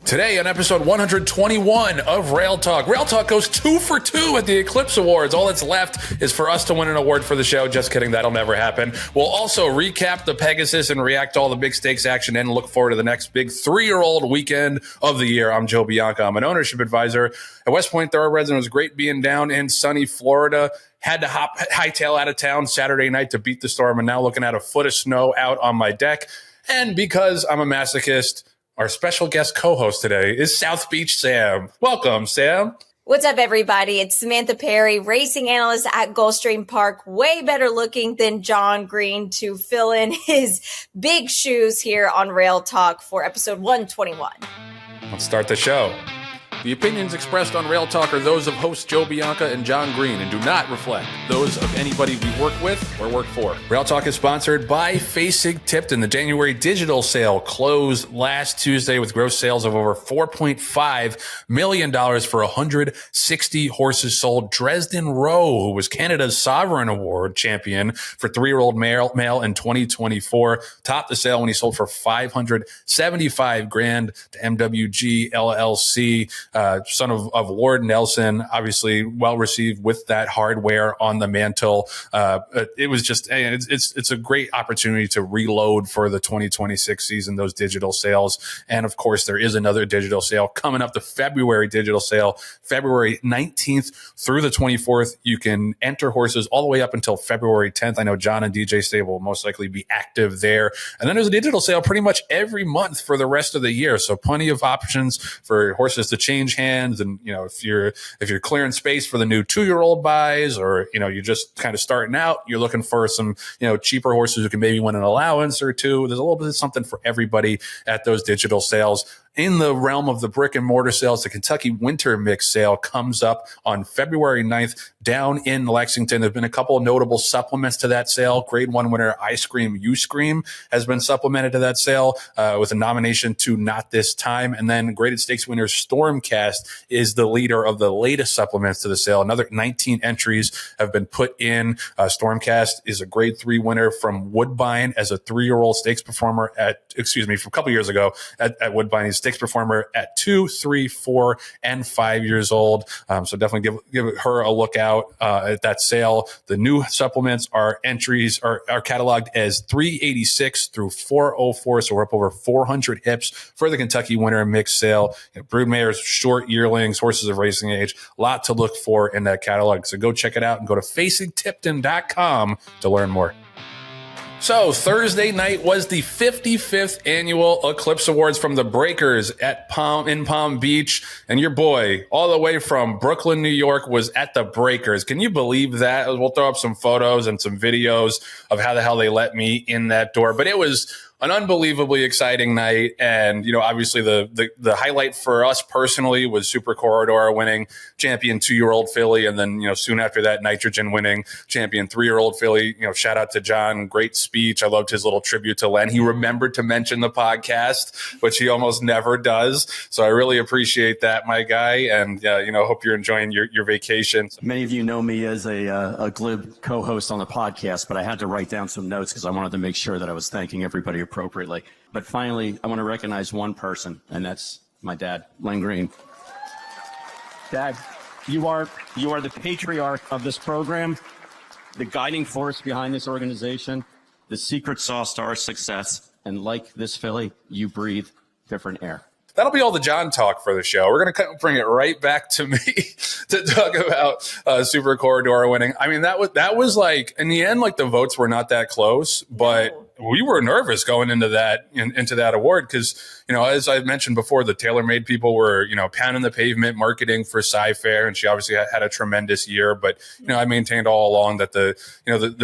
Today on episode 121 of Rail Talk, Rail Talk goes 2 for 2 at the Eclipse Awards. All that's left is for us to win an award for the show. Just kidding, that'll never happen. We'll also recap the Pegasus and react to all the big stakes action and look forward to the next big 3-year-old weekend of the year. I'm Joe Bianca. I'm an ownership advisor at West Point Thoroughbreds, and it was great being down in sunny Florida. Had to hightail out of town Saturday night to beat the storm, and now looking at a foot of snow out on my deck. And because I'm a masochist, our special guest co-host today is South Beach Sam. Welcome, Sam. What's up, everybody? It's Samantha Perry, racing analyst at Gulfstream Park, way better looking than John Green to fill in his big shoes here on Rail Talk for episode 121. Let's start the show. The opinions expressed on Rail Talk are those of hosts Joe Bianca and John Green and do not reflect those of anybody we work with or work for. Rail Talk is sponsored by Facing Tipton. The January digital sale closed last Tuesday with gross sales of over $4.5 million for 160 horses sold. Dresden Rowe, who was Canada's Sovereign Award champion for 3-year-old male in 2024, topped the sale when he sold for $575,000 to MWG LLC. Son of Lord Nelson, obviously well received with that hardware on the mantle. It was just, it's a great opportunity to reload for the 2026 season, those digital sales. And of course, there is another digital sale coming up, the February digital sale, February 19th through the 24th. You can enter horses all the way up until February 10th. I know John and DJ Stable will most likely be active there. And then there's a digital sale pretty much every month for the rest of the year. So plenty of options for horses to change hands. And, you know, if you're clearing space for the new 2-year-old buys, or, you know, you're just kind of starting out, you're looking for some, you know, cheaper horses who can maybe win an allowance or two. There's a little bit of something for everybody at those digital sales. In the realm of the brick and mortar sales, the Kentucky Winter Mix sale comes up on February 9th down in Lexington. There have been a couple of notable supplements to that sale. Grade 1 winner I Scream, You Scream has been supplemented to that sale with a nomination to Not This Time. And then graded stakes winner Stormcast is the leader of the latest supplements to the sale. Another 19 entries have been put in. Stormcast is a grade 3 winner from Woodbine as a 3-year-old stakes performer from a couple years ago at Woodbine. He's stakes performer at 2, 3, 4, and 5 years old. So definitely give her a look out at that sale. The new supplements are cataloged as 386 through 404. So we're up over 400 hips for the Kentucky Winter Mix sale. You know, broodmares, short yearlings, horses of racing age, a lot to look for in that catalog. So go check it out and go to facingtipton.com to learn more. So Thursday night was the 55th annual Eclipse Awards from the Breakers in Palm Beach. And your boy, all the way from Brooklyn, New York, was at the Breakers. Can you believe that? We'll throw up some photos and some videos of how the hell they let me in that door. But it was an unbelievably exciting night. And, you know, obviously the highlight for us personally was Super Corredora winning champion 2-year-old filly. And then, you know, soon after that, Nitrogen winning champion 3-year-old filly. You know, shout out to John. Great speech. I loved his little tribute to Len. He remembered to mention the podcast, which he almost never does. So I really appreciate that, my guy. And, you know, hope you're enjoying your vacation. Many of you know me as a glib co-host on the podcast, but I had to write down some notes because I wanted to make sure that I was thanking everybody appropriately. But finally, I want to recognize one person, and that's my dad, Len Green. Dad, you are the patriarch of this program, the guiding force behind this organization, the secret sauce to our success, and like this filly, you breathe different air. That'll be all the John talk for the show. We're going to bring it right back to me to talk about Super Corredora winning. I mean, that was like, in the end, like the votes were not that close, but we were nervous going into that award because, you know, as I mentioned before, the TaylorMade people were, you know, pounding the pavement marketing for Sci-Fair, and she obviously had a tremendous year. But, you know, I maintained all along that the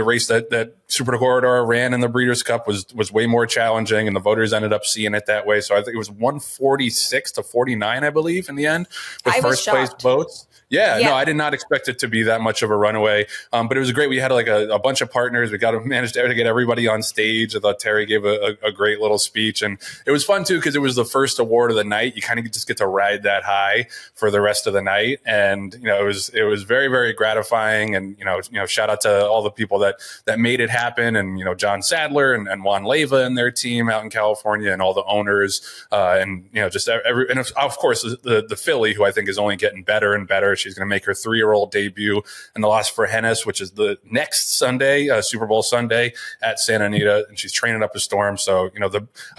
race that Super Corredora ran in the Breeders' Cup was way more challenging, and the voters ended up seeing it that way. So I think it was 146 to 49, I believe, in the end, with first place votes. Yeah, no, I did not expect it to be that much of a runaway. But it was great. We had like a bunch of partners. We managed to get everybody on stage. I thought Terry gave a great little speech, and it was fun too because it was the first award of the night. You kind of just get to ride that high for the rest of the night, and you know it was very, very gratifying. And you know shout out to all the people that made it happen. happen. And, John Sadler and Juan Leyva and their team out in California and all the owners, and, just and of course, the filly, who I think is only getting better and better. She's going to make her 3-year-old debut in the Las Fregenes, which is the next Sunday, Super Bowl Sunday at Santa Anita. And she's training up a storm. So,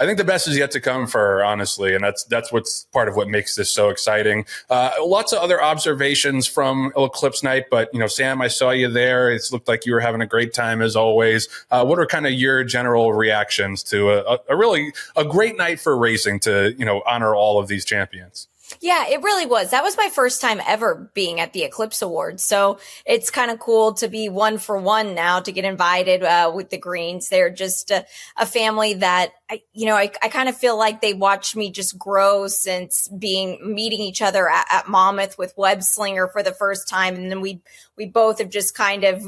I think the best is yet to come for her, honestly. And that's what's part of what makes this so exciting. Lots of other observations from Eclipse night, but, Sam, I saw you there. It looked like you were having a great time as always. What are kind of your general reactions to a really great night for racing to, honor all of these champions? Yeah, it really was. That was my first time ever being at the Eclipse Awards. So it's kind of cool to be one for one now, to get invited with the Greens. They're just a family that, I kind of feel like they watched me just grow since meeting each other at Monmouth with Web Slinger for the first time. And then we both have just kind of,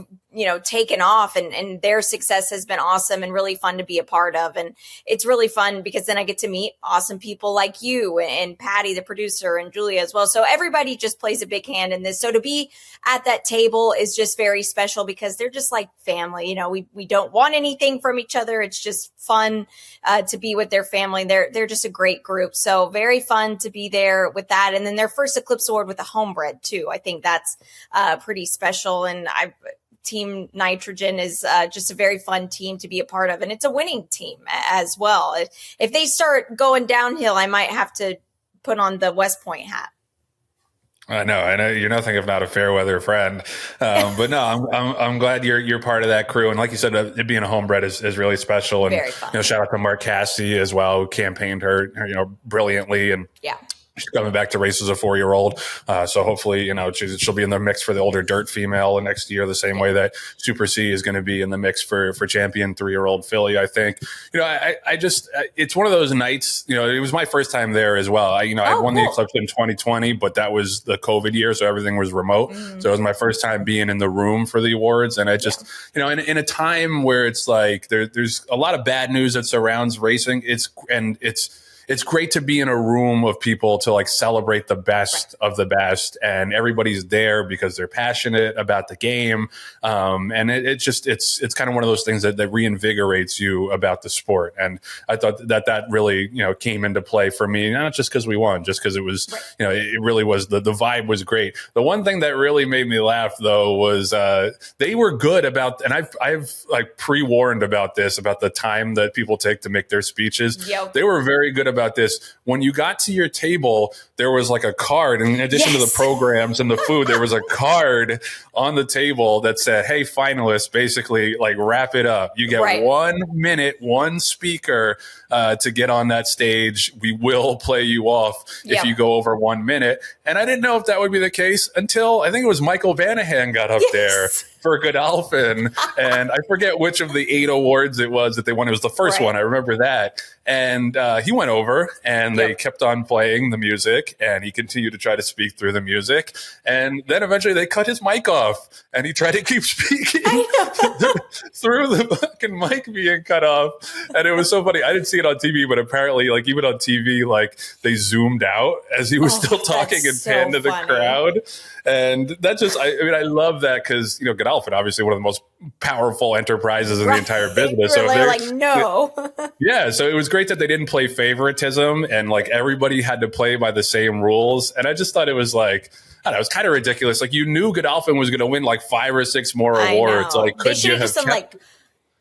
taken off, and their success has been awesome and really fun to be a part of. And it's really fun because then I get to meet awesome people like you and Patty, the producer, and Julia as well. So everybody just plays a big hand in this. So to be at that table is just very special because they're just like family. We don't want anything from each other. It's just fun to be with their family. They're just a great group. So very fun to be there with that. And then their first Eclipse Award with a homebred too. I think that's pretty special. And Team Nitrogen is just a very fun team to be a part of. And it's a winning team as well. If they start going downhill, I might have to put on the West Point hat. I know you're nothing if not a fair weather friend, but no, I'm glad you're part of that crew. And like you said, it being a homebred is really special. And very fun. Shout out to Mark Cassidy as well, who campaigned her brilliantly. And yeah. She's coming back to race as a 4-year-old. So hopefully, she'll be in the mix for the older dirt female next year, the same way that Super C is going to be in the mix for champion 3-year-old filly, I think. I just, it's one of those nights, it was my first time there as well. I won the Eclipse in 2020, but that was the COVID year. So everything was remote. Mm-hmm. So it was my first time being in the room for the awards. And I just, in a time where it's like, there's a lot of bad news that surrounds racing. It's great to be in a room of people to like celebrate the best of the best, and everybody's there because they're passionate about the game. And it's kind of one of those things that reinvigorates you about the sport. And I thought that really, came into play for me, not just because we won, just because it was, it really was, the vibe was great. The one thing that really made me laugh though was they were good about, and I've like pre-warned about this, about the time that people take to make their speeches. Yep. They were very good about this. When you got to your table, there was like a card, in addition to the programs and the food, there was a card on the table that said, hey, finalists, basically like wrap it up. You get 1 minute, one speaker to get on that stage. We will play you off if you go over 1 minute. And I didn't know if that would be the case until I think it was Michael Vanahan got up there for Godolphin. And I forget which of the 8 awards it was that they won. It was the first one. I remember that. And he went over and they kept on playing the music, and he continued to try to speak through the music. And then eventually they cut his mic off and he tried to keep speaking through the fucking mic being cut off. And it was so funny. I didn't see it on TV, but apparently like even on TV, like they zoomed out as he was still talking and panned to the crowd. And that just, I love that because, Godolphin, obviously one of the most powerful enterprises in the entire business. So they're like, no. Yeah. So it was great that they didn't play favoritism and like everybody had to play by the same rules. And I just thought it was like, I don't know, it was kind of ridiculous. Like you knew Godolphin was going to win like 5 or 6 more awards. Like, could you have kept...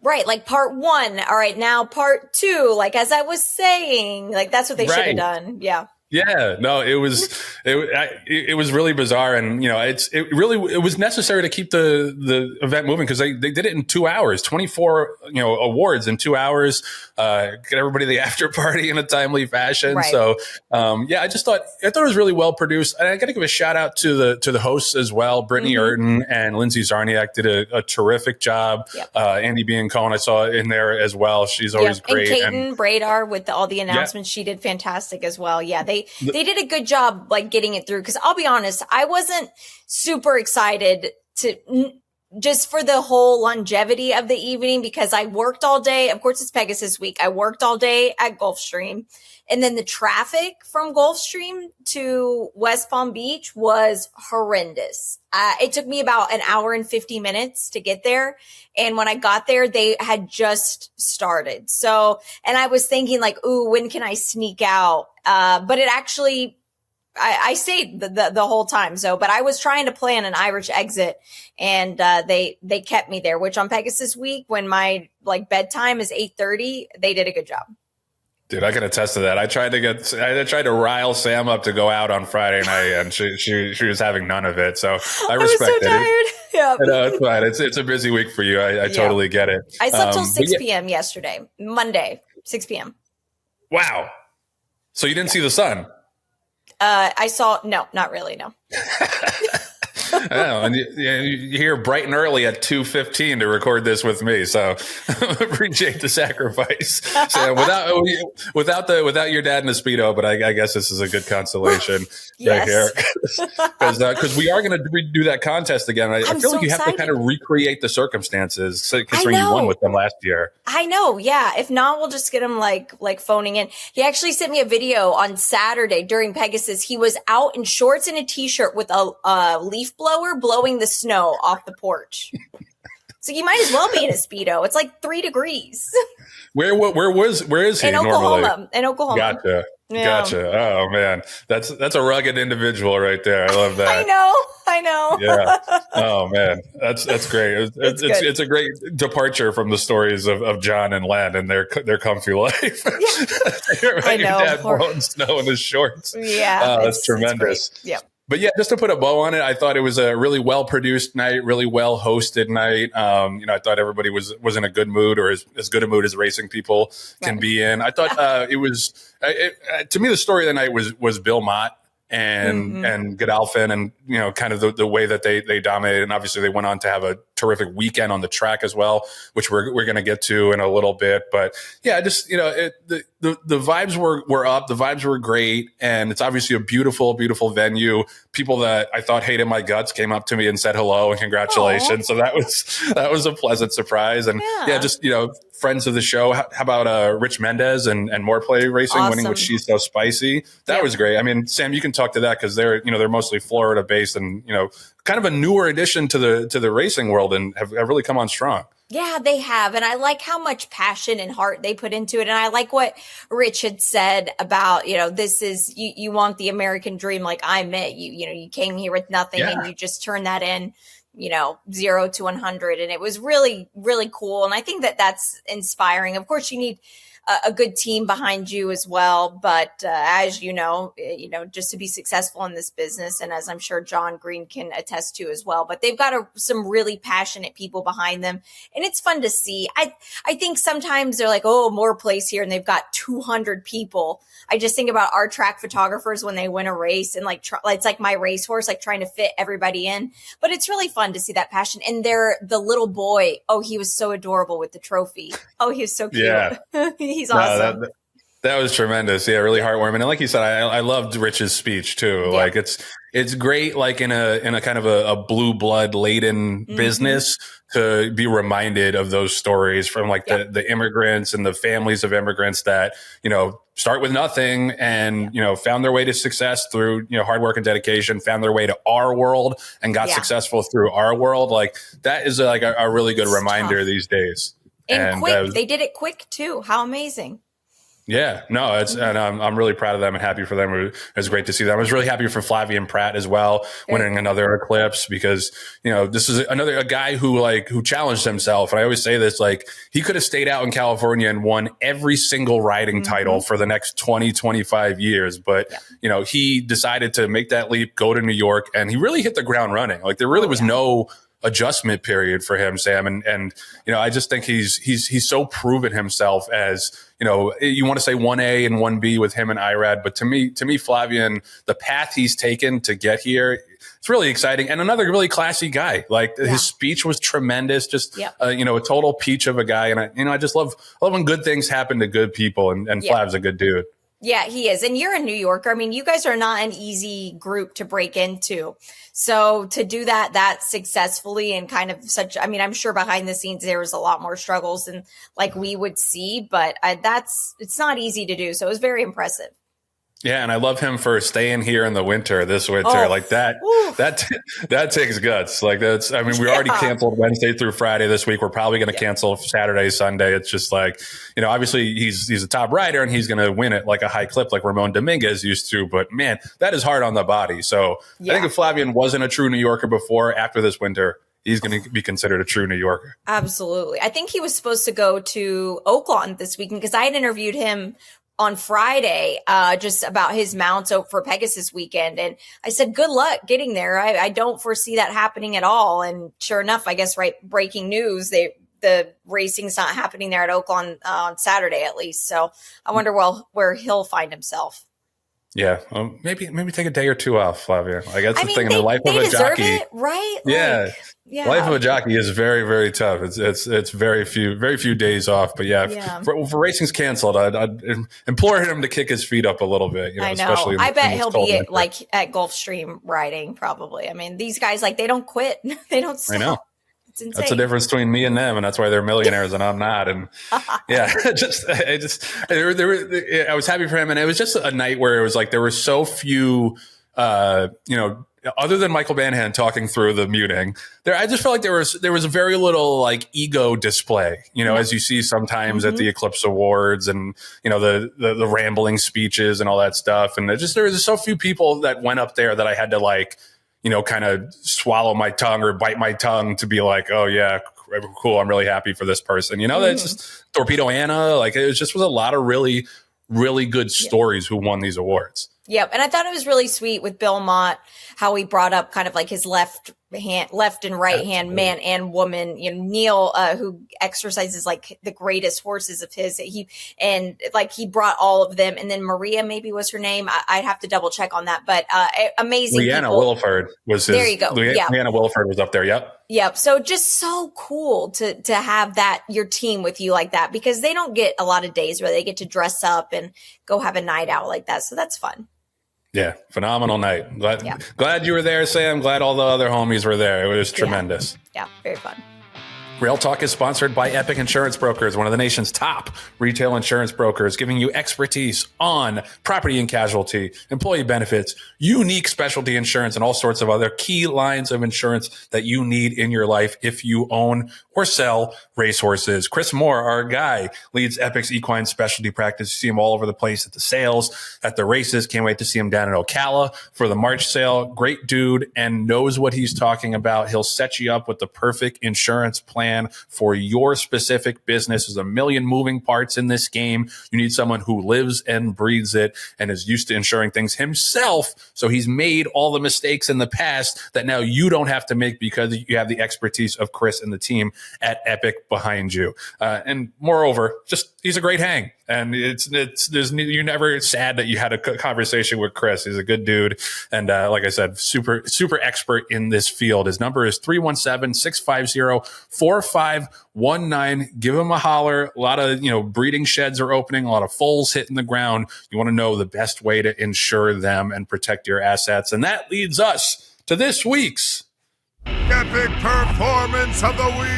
like part 1. All right. Now part 2, like, as I was saying, like, that's what they should have done. Yeah. Yeah, no, it was really bizarre, and it was necessary to keep the event moving because they did it in 2 hours, 24 awards in 2 hours, get everybody the after party in a timely fashion. Right. So I thought it was really well produced, and I got to give a shout out to the hosts as well. Brittany Urton and Lindsay Zarniak did a terrific job. Yep. Andy Biancone I saw in there as well. She's always great. And Kaiten Bradar with all the announcements, she did fantastic as well. Yeah, they did a good job like getting it through, because I'll be honest, I wasn't super excited to just for the whole longevity of the evening, because I worked all day. Of course, it's Pegasus week. I worked all day at Gulfstream. And then the traffic from Gulfstream to West Palm Beach was horrendous. It took me about an hour and 50 minutes to get there. And when I got there, they had just started. So, and I was thinking like, ooh, when can I sneak out? But it actually, I stayed the whole time. So, but I was trying to plan an Irish exit, and they kept me there, which on Pegasus week, when my like bedtime is 8:30, they did a good job. Dude, I can attest to that. I tried to rile Sam up to go out on Friday night, and she was having none of it. So I respect I was so tired. Yeah, no, it's fine. It's a busy week for you. I totally get it. I slept till 6 p.m. yesterday, Monday, 6 p.m. Wow. So you didn't see the sun? I saw, no, not really. No. And you hear bright and early at 2:15 to record this with me, so appreciate the sacrifice. So without your dad in a Speedo, but I guess this is a good consolation right here, because we are going to redo that contest again. I feel like you have to kind of recreate the circumstances, considering you won with them last year. I know, yeah. If not, we'll just get him like phoning in. He actually sent me a video on Saturday during Pegasus. He was out in shorts and a t-shirt with a leaf blower blowing the snow off the porch. So you might as well be in a Speedo. It's like 3 degrees. Where is he in normally? In Oklahoma. Gotcha. Oh man, that's a rugged individual right there. I love that. I know. Yeah. Oh man, that's great. It's a great departure from the stories of John and Len and their comfy life. Yeah. I know. Your dad blowing snow in his shorts. Yeah, that's tremendous. Yeah. But yeah, just to put a bow on it, I thought it was a really well produced night, really well hosted night. I thought everybody was in a good mood, or as good a mood as racing people can be in. I thought it was to me, the story of the night was Bill Mott and Godolphin, and kind of the way that they dominated. And obviously they went on to have a terrific weekend on the track as well, which we're going to get to in a little bit. But yeah, just the vibes were up, the vibes were great, and it's obviously a beautiful venue. People that I thought hated my guts came up to me and said hello and congratulations. Aww. So that was a pleasant surprise. And just friends of the show. How about Rich Mendez and More Play Racing winning with She's So Spicy? That was great. I mean, Sam, you can talk to that because they're mostly Florida based and kind of a newer addition to the racing world and have really come on strong. Yeah, they have. And I like how much passion and heart they put into it. And I like what Rich had said about, this is, you want the American dream like I met you. You came here with nothing and you just turned that in, 0 to 100. And it was really, really cool. And I think that that's inspiring. Of course, you need a good team behind you as well. But as just to be successful in this business, and as I'm sure John Green can attest to as well, but they've got some really passionate people behind them. And it's fun to see. I think sometimes they're like, oh, More Place here, and they've got 200 people. I just think about our track photographers when they win a race and it's like my racehorse, like trying to fit everybody in. But it's really fun to see that passion. And the little boy, oh, he was so adorable with the trophy. Oh, he was so cute. Yeah. He's awesome. That was tremendous. Yeah, really heartwarming. And like you said, I loved Rich's speech too. Yeah. Like it's great, like in a kind of a blue blood laden business, to be reminded of those stories from like the immigrants and the families of immigrants that, start with nothing and, found their way to success through, hard work and dedication, found their way to our world and got successful through our world. Like that is like a really good reminder these days. And quick. They did it quick too. How amazing. Yeah, no, and I'm really proud of them and happy for them. It was great to see them. I was really happy for Flavien Prat as well, winning another Eclipse, because, this is a guy who challenged himself. And I always say this, like, he could have stayed out in California and won every single riding title for the next 20, 25 years. But, he decided to make that leap, go to New York, and he really hit the ground running. Like there really was no adjustment period for him, Sam. And I just think he's so proven himself as, you want to say 1A and 1B with him and Irad. But to me, Flavien, the path he's taken to get here, it's really exciting. And another really classy guy. Like his speech was tremendous. Just, a total peach of a guy. And I just love when good things happen to good people. And Flav's a good dude. Yeah, he is. And you're a New Yorker. I mean, you guys are not an easy group to break into. So to do that successfully and kind of such, I mean, I'm sure behind the scenes there was a lot more struggles than like we would see, but it's not easy to do. So it was very impressive. Yeah, and I love him for staying here in the winter, this winter. Like that takes guts. Like that's, I mean, we already canceled Wednesday through Friday this week. We're probably going to cancel Saturday, Sunday. It's just like, obviously he's a top rider and he's going to win it like a high clip, like Ramon Dominguez used to. But man, that is hard on the body. So I think if Flavien wasn't a true New Yorker before, after this winter, he's going to be considered a true New Yorker. Absolutely. I think he was supposed to go to Oaklawn this weekend because I had interviewed him on Friday, just about his mounts for Pegasus weekend. And I said, good luck getting there. I don't foresee that happening at all. And sure enough, I guess, right, breaking news, the racing's not happening there at Oaklawn on Saturday, at least. So I wonder, where he'll find himself. Yeah, maybe take a day or two off, Flavia. Like that's the thing. The life of a jockey, it, right? Yeah. Life of a jockey is very, very tough. It's very few days off. But for racing's canceled, I'd implore him to kick his feet up a little bit. I know. Especially I bet he'll be at Gulfstream riding probably. I mean, these guys they don't quit. They don't stop. I know. It's insane. That's the difference between me and them, and that's why they're millionaires and I'm not. And I was happy for him, and it was just a night where it was like there were so few, other than Michael Banhan talking through the muting, I just felt like there was very little like ego display, as you see sometimes at the Eclipse Awards, and the rambling speeches and all that stuff. And there was so few people that went up there that I had to kind of swallow my tongue or bite my tongue to be like, oh yeah, cool, I'm really happy for this person. That's just Torpedo Anna. Like it was a lot of really, really good stories who won these awards. Yep. And I thought it was really sweet with Bill Mott, how he brought up kind of like his left and right hand, man and woman, Neil, who exercises like the greatest horses of his, he brought all of them. And then Maria maybe was her name. I'd have to double check on that, but amazing. Leanna Williford was his. There you go. Leanna Williford was up there. Yep. So just so cool to have your team with you like that, because they don't get a lot of days where they get to dress up and go have a night out like that. So that's fun. Yeah, phenomenal night. Glad you were there, Sam. Glad all the other homies were there. It was tremendous. Yeah, very fun. Rail Talk is sponsored by Epic Insurance Brokers, one of the nation's top retail insurance brokers, giving you expertise on property and casualty, employee benefits, unique specialty insurance, and all sorts of other key lines of insurance that you need in your life if you own or sell racehorses. Chris Moore, our guy, leads Epic's equine specialty practice. You see him all over the place at the sales, at the races. Can't wait to see him down in Ocala for the March sale. Great dude and knows what he's talking about. He'll set you up with the perfect insurance plan for your specific business. There's a million moving parts in this game. You need someone who lives and breathes it and is used to insuring things himself. So he's made all the mistakes in the past that now you don't have to make because you have the expertise of Chris and the team at Epic behind you. And moreover, he's a great hang. And you're never sad that you had a conversation with Chris. He's a good dude. And like I said, super, super expert in this field. His number is 317-650-4519. Give him a holler. A lot of, breeding sheds are opening, a lot of foals hitting the ground. You want to know the best way to insure them and protect your assets. And that leads us to this week's Epic Performance of the Week.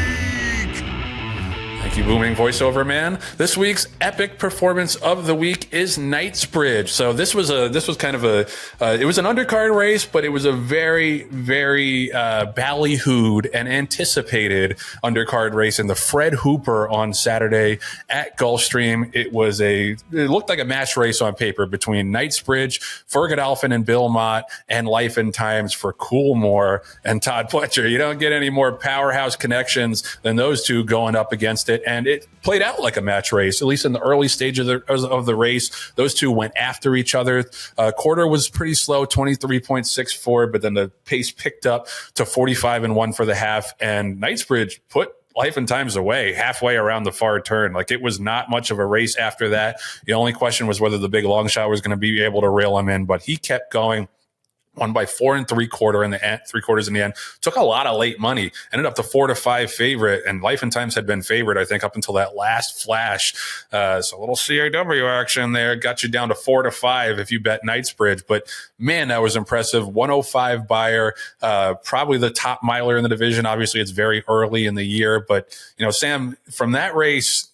Thank you, booming voiceover man. This week's epic performance of the week is Knightsbridge. So this was kind of it was an undercard race, but it was a very, very ballyhooed and anticipated undercard race in the Fred Hooper on Saturday at Gulfstream. It looked like a match race on paper between Knightsbridge, Fergus Alphen and Bill Mott, and Life and Times for Coolmore and Todd Pletcher. You don't get any more powerhouse connections than those two going up against it. And it played out like a match race, at least in the early stage of the race. Those two went after each other. Quarter was pretty slow, 23.64, but then the pace picked up to 45-1 for the half. And Knightsbridge put Life and Times away halfway around the far turn. Like it was not much of a race after that. The only question was whether the big long shot was going to be able to reel him in, but he kept going. won by 4 3/4 in the end, 3/4 in the end. Took a lot of late money, ended up the 4-5 favorite, and Life and Times had been favored, I think, up until that last flash. So a little CAW action there got you down to 4-5 if you bet Knightsbridge. But man, that was impressive. 105 buyer, probably the top miler in the division. Obviously, it's very early in the year, but Sam, from that race,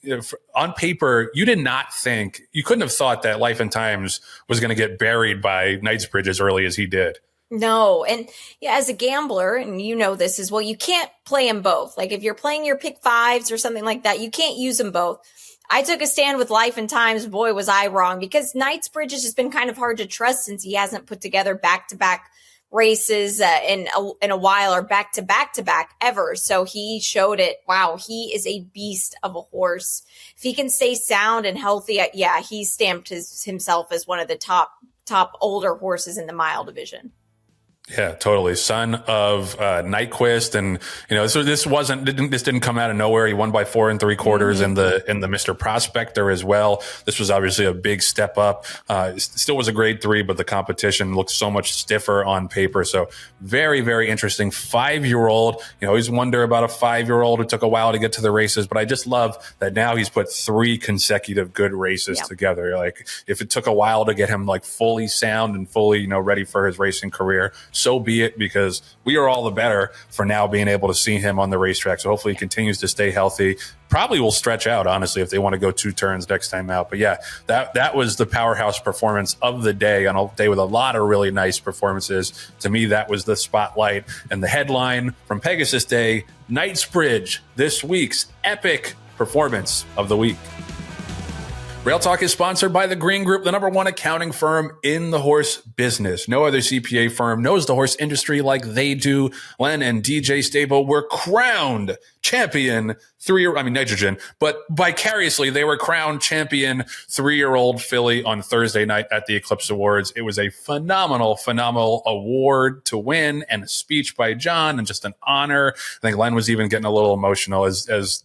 on paper, you couldn't have thought that Life and Times was going to get buried by Knightsbridge as early as he did. No. And yeah, as a gambler, and this as well, you can't play them both. Like if you're playing your pick fives or something like that, you can't use them both. I took a stand with Life and Times. Boy, was I wrong, because Knightsbridge has just been kind of hard to trust since he hasn't put together back-to-back races in a while, or back-to-back ever. So he showed it. Wow, he is a beast of a horse. If he can stay sound and healthy, he stamped himself as one of the top older horses in the mile division. Yeah, totally. Son of Nyquist, and so this didn't come out of nowhere. He won by 4 3/4 in the Mr. Prospector as well. This was obviously a big step up. Still was a grade 3, but the competition looked so much stiffer on paper. So very, very interesting. 5-year-old. You always wonder about a 5-year-old who took a while to get to the races, but I just love that now he's put 3 consecutive good races together. Like if it took a while to get him like fully sound and fully ready for his racing career, so be it, because we are all the better for now being able to see him on the racetrack. So hopefully he continues to stay healthy. Probably will stretch out, honestly, if they want to go 2 turns next time out. But yeah, that was the powerhouse performance of the day, on a day with a lot of really nice performances. To me, that was the spotlight and the headline from Pegasus Day. Knightsbridge, this week's epic performance of the week. Rail Talk is sponsored by the Green Group, the #1 accounting firm in the horse business. No other CPA firm knows the horse industry like they do. Len and DJ Stable were crowned champion nitrogen, but vicariously they were crowned champion 3-year-old filly on Thursday night at the Eclipse Awards. It was a phenomenal award to win, and a speech by John, and just an honor. I think Len was even getting a little emotional, as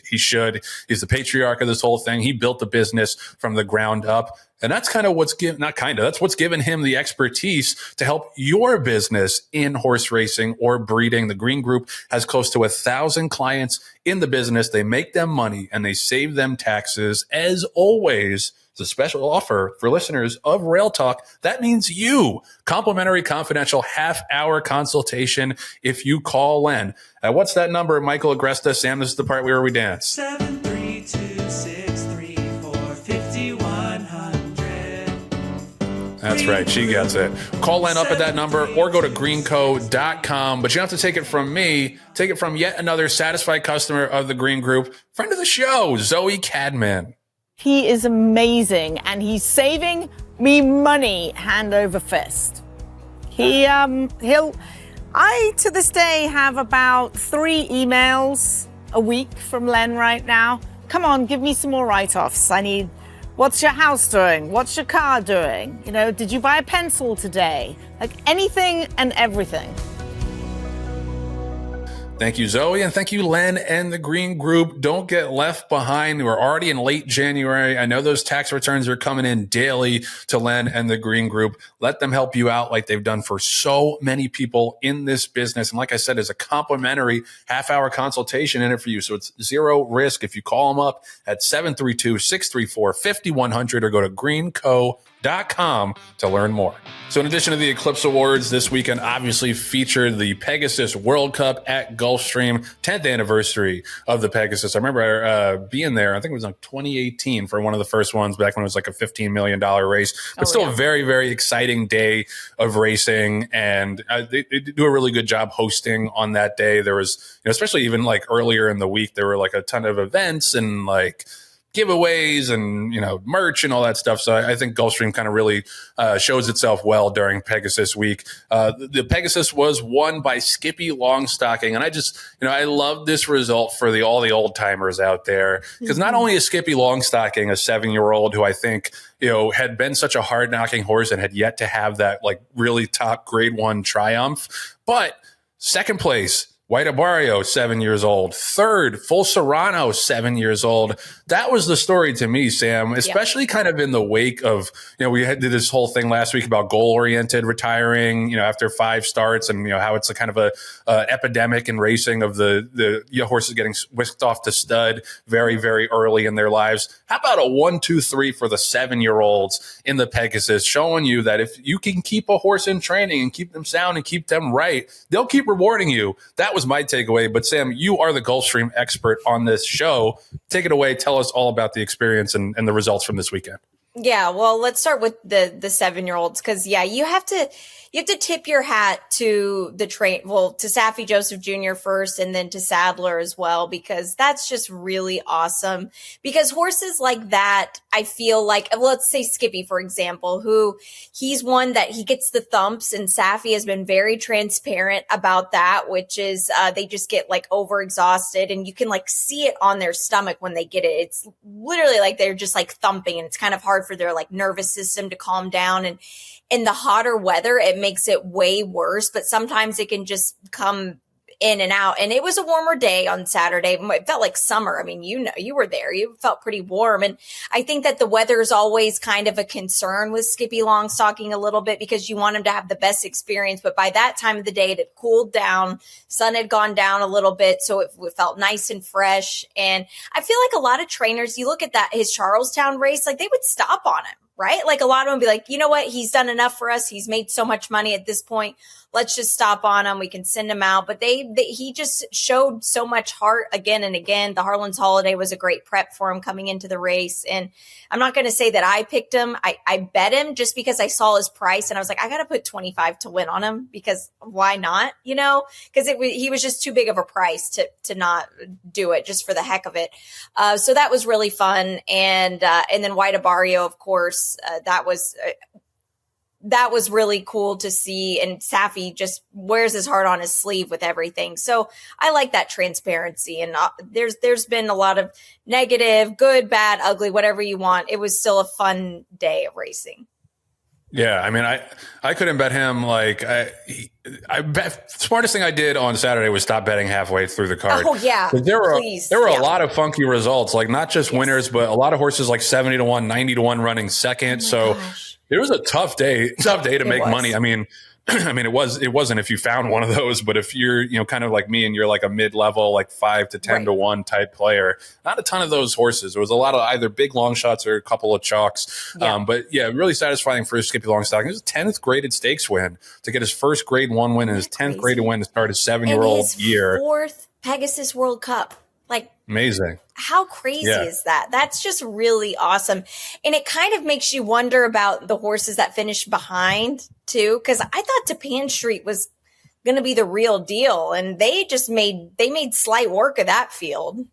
he should. He's the patriarch of this whole thing. He built the business from the ground up. And that's kind of that's what's given him the expertise to help your business in horse racing or breeding. The Green Group has close to 1,000 clients in the business. They make them money and they save them taxes. As always, it's a special offer for listeners of Rail Talk. That means you. Complimentary, confidential, half-hour consultation if you call Len. What's that number, Michael Agresta? Sam, this is the part where we dance. 732-634-5100. That's right. She gets it. Call Len up at that number or go to greenco.com. But you don't have to take it from me. Take it from yet another satisfied customer of the Green Group, friend of the show, Zoe Cadman. He is amazing, and he's saving me money hand over fist. I to this day have about 3 emails a week from Len right now. Come on, give me some more write-offs. I need, what's your house doing? What's your car doing? Did you buy a pencil today? Like anything and everything. Thank you, Zoe, and thank you, Len and the Green Group. Don't get left behind. We're already in late January. I know those tax returns are coming in daily to Len and the Green Group. Let them help you out like they've done for so many people in this business. And like I said, there's a complimentary half-hour consultation in it for you. So it's 0 risk if you call them up at 732-634-5100 or go to greenco.com to learn more. So in addition to the Eclipse Awards, this weekend obviously featured the Pegasus World Cup at Gulfstream, 10th anniversary of the Pegasus. I remember being there, I think it was like 2018 for one of the first ones, back when it was like a $15 million race. But still a very, very exciting day of racing. And they do a really good job hosting on that day. There was, especially even like earlier in the week, there were like a ton of events and like giveaways and merch and all that stuff. So I think Gulfstream kind of really shows itself well during Pegasus week. The Pegasus was won by Skippy Longstocking, and I just I love this result for all the old timers out there, because not only is Skippy Longstocking a 7-year-old who I think had been such a hard knocking horse and had yet to have that like really top grade 1 triumph, but second place White Barrio, 7 years old. Third, Full Serrano, 7 years old. That was the story to me, Sam, especially kind of in the wake of, we did this whole thing last week about goal-oriented retiring, after 5 starts, and, how it's a kind of a epidemic in racing of the horses getting whisked off to stud very, very early in their lives. How about a 1-2-3 for the 7-year-olds in the Pegasus, showing you that if you can keep a horse in training and keep them sound and keep them right, they'll keep rewarding you. That was my takeaway. But Sam, you are the Gulfstream expert on this show. Take it away. Tell us all about the experience and the results from this weekend. Yeah, well, let's start with the 7-year-olds because you have to tip your hat to the to Saffie Joseph Jr. first and then to Sadler as well, because that's just really awesome. Because horses like that, I feel like, let's say Skippy, for example, who he's one that he gets the thumps, and Saffie has been very transparent about that, which is they just get like overexhausted, and you can like see it on their stomach when they get it. It's literally like they're just like thumping, and it's kind of hard for their like nervous system to calm down. And in the hotter weather, it makes it way worse, but sometimes it can just come in and out. And it was a warmer day on Saturday. It felt like summer. I mean, you were there. You felt pretty warm. And I think that the weather is always kind of a concern with Skippy Longstocking a little bit, because you want him to have the best experience. But by that time of the day, it had cooled down. Sun had gone down a little bit, so it felt nice and fresh. And I feel like a lot of trainers, you look at his Charlestown race, like they would stop on him. Right? Like a lot of them would be like, you know what? He's done enough for us. He's made so much money at this point. Let's just stop on him. We can send him out. But he just showed so much heart again and again. The Harlan's Holiday was a great prep for him coming into the race. And I'm not going to say that I picked him. I bet him just because I saw his price and I was like, I got to put 25 to win on him, because why not? Because he was just too big of a price to not do it just for the heck of it. So that was really fun. And then White Barrio, of course, that was really cool to see. And Saffie just wears his heart on his sleeve with everything. So I like that transparency. And there's been a lot of negative, good, bad, ugly, whatever you want. It was still a fun day of racing. Yeah, I mean, I couldn't bet him. Like, I bet smartest thing I did on Saturday was stop betting halfway through the card. Oh yeah, there were a lot of funky results, like not just winners, but a lot of horses like 70-1, 90-1 running second. Gosh. It was a tough day to make money. I mean, it wasn't if you found one of those, but if you're, kind of like me and you're like a mid-level, like 5 to 10 to 1 type player, not a ton of those horses. There was a lot of either big long shots or a couple of chalks. Yeah. But yeah, really satisfying for Skippy Longstocking. It was a 10th graded stakes win to get his first grade 1 win and his 10th graded win to start his 7-year-old year. 4th Pegasus World Cup. Like, amazing. How crazy is that? That's just really awesome. And it kind of makes you wonder about the horses that finished behind too. Cause I thought Tapan Street was going to be the real deal. And they made slight work of that field.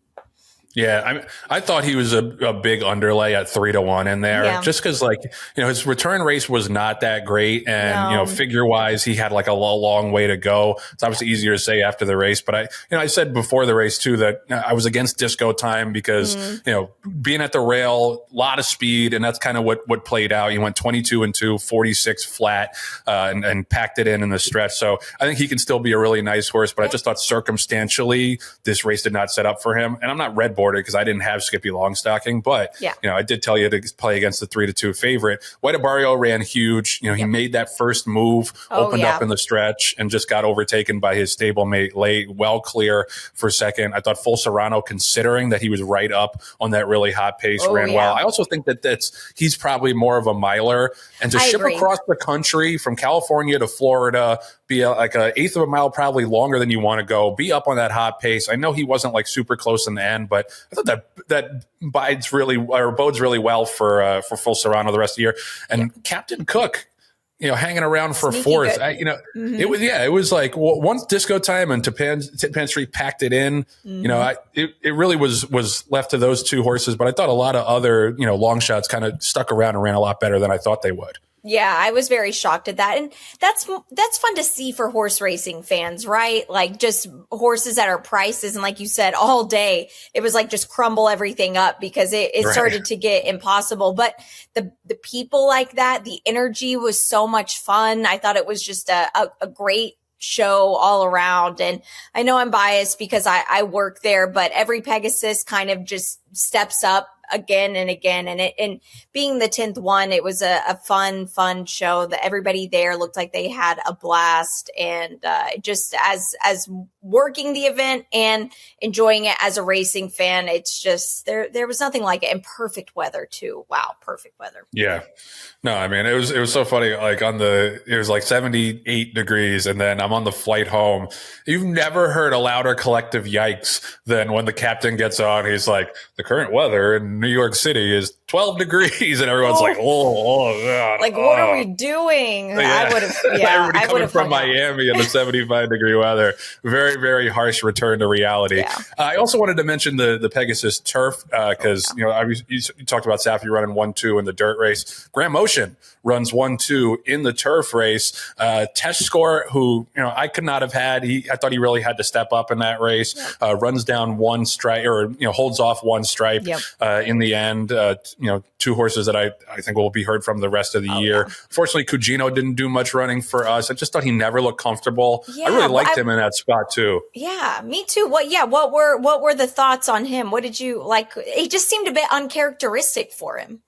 Yeah, I thought he was a big underlay at 3-1 in there, just because his return race was not that great, and figure wise he had like a long way to go. It's obviously easier to say after the race, but I said before the race too that I was against disco time because being at the rail, a lot of speed, and that's kind of what played out. He went 22-2, 46 flat, and packed it in the stretch. So I think he can still be a really nice horse, but I just thought circumstantially this race did not set up for him, and I'm not red border because I didn't have Skippy Longstocking, but I did tell you to play against the 3-2 favorite. White Barrio ran huge. He made that first move, opened up in the stretch, and just got overtaken by his stablemate late, well clear for second. I thought Full Serrano, considering that he was right up on that really hot pace, ran well. I also think that he's probably more of a miler, and to ship across the country from California to Florida, be like an eighth of a mile, probably longer than you want to go, be up on that hot pace. I know he wasn't like super close in the end, but I thought that bodes really well for Full Serrano the rest of the year. And Captain Cook, hanging around for fourth. It was like once disco time and Tapan Street packed it in. It really was left to those two horses. But I thought a lot of other long shots kind of stuck around and ran a lot better than I thought they would. Yeah, I was very shocked at that. And that's fun to see for horse racing fans, right? Like just horses at our prices. And like you said, all day, it was like just crumble everything up because it started to get impossible. But the people like that, the energy was so much fun. I thought it was just a great show all around. And I know I'm biased because I work there, but every Pegasus kind of just steps up again and again. And being the 10th one, it was a fun show that everybody there looked like they had a blast. And just as working the event and enjoying it as a racing fan, it's just there was nothing like it. And perfect weather too. Wow, perfect weather. Yeah. No, I mean, it was so funny. Like it was like 78 degrees, and then I'm on the flight home. You've never heard a louder collective yikes than when the captain gets on. He's like, the current weather in New York City is 12 degrees, and everyone's like, oh God. Like, what are we doing? Yeah. I would have, Everybody coming from Miami in the 75 degree weather. Very, very harsh return to reality. Yeah. I also wanted to mention the Pegasus turf because, you talked about Safi running 1-2 in the dirt race. Graham Motion runs 1-2 in the turf race. Test score, who I could not have had. I thought he really had to step up in that race. Runs down one stripe, or holds off one stripe in the end. Two horses that I think will be heard from the rest of the year. Yeah. Fortunately, Cugino didn't do much running for us. I just thought he never looked comfortable. Yeah, I really liked him in that spot too. Yeah, me too. What were the thoughts on him? What did you like? He just seemed a bit uncharacteristic for him.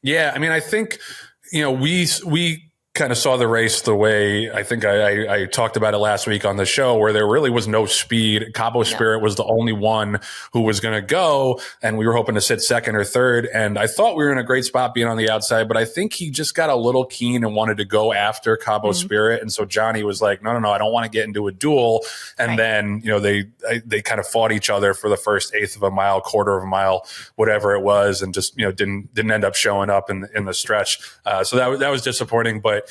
Yeah, I mean, I think we kind of saw the race the way I think I talked about it last week on the show, where there really was no speed. Cabo Spirit was the only one who was going to go, and we were hoping to sit second or third. And I thought we were in a great spot being on the outside, but I think he just got a little keen and wanted to go after Cabo Spirit. And so Johnny was like, no, I don't want to get into a duel. And then, they kind of fought each other for the first eighth of a mile, quarter of a mile, whatever it was, and just, didn't end up showing up in the stretch. So that was disappointing, but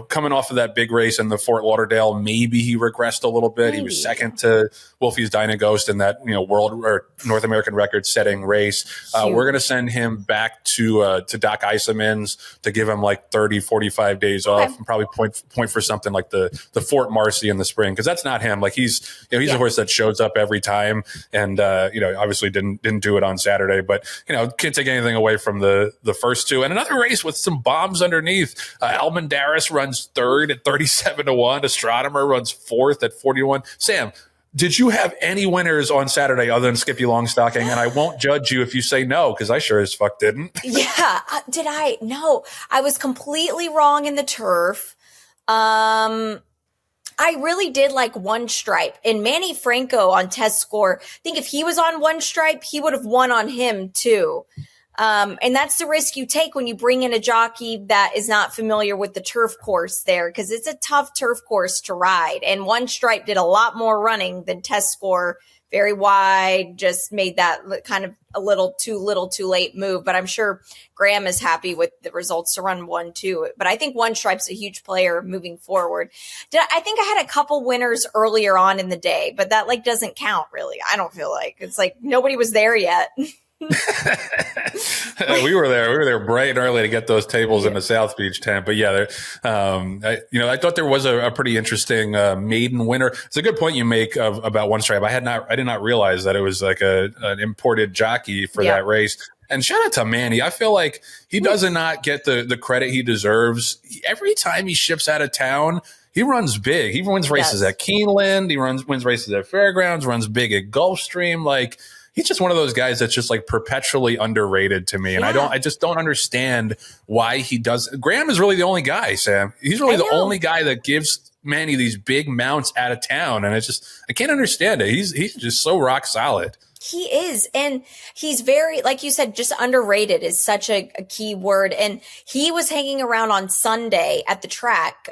coming off of that big race in the Fort Lauderdale, maybe he regressed a little bit. He was second to Wolfie's Dyna Ghost in that, world or North American record setting race. We're going to send him back to Doc Isamans to give him like 30, 45 days off and probably point for something like the Fort Marcy in the spring. Cause that's not him. Like he's a horse that shows up every time. And, obviously didn't do it on Saturday, but, can't take anything away from the first two. And another race with some bombs underneath. Almendaris runs third at 37-1. Astronomer runs fourth at 41. Sam, did you have any winners on Saturday other than Skippy Longstocking? And I won't judge you if you say no, because I sure as fuck didn't. Yeah. Did I? No, I was completely wrong in the turf. I really did like one stripe, and Manny Franco on test score. I think if he was on one stripe, he would have won on him too. And that's the risk you take when you bring in a jockey that is not familiar with the turf course there, because it's a tough turf course to ride. And one stripe did a lot more running than test score, very wide, just made that kind of a little too late move. But I'm sure Graham is happy with the results to run 1-2. But I think one stripe's a huge player moving forward. I think I had a couple winners earlier on in the day, but that doesn't count really. I don't feel like it's like nobody was there yet. We were there bright and early to get those tables in the South Beach tent. But yeah, I thought there was a pretty interesting maiden winner. It's a good point you make about one stripe. I did not realize that it was like an imported jockey for that race. And shout out to Manny. I feel like he does not get the credit he deserves. Every time he ships out of town, he runs big. He wins races at Keeneland. He wins races at Fairgrounds, runs big at Gulfstream. Like, he's just one of those guys that's just like perpetually underrated to me. And I just don't understand why he does. Graham is really the only guy, Sam. He's really the only guy that gives Manny these big mounts out of town. And I can't understand it. He's just so rock solid. He is. And he's very, like you said, just underrated is such a key word. And he was hanging around on Sunday at the track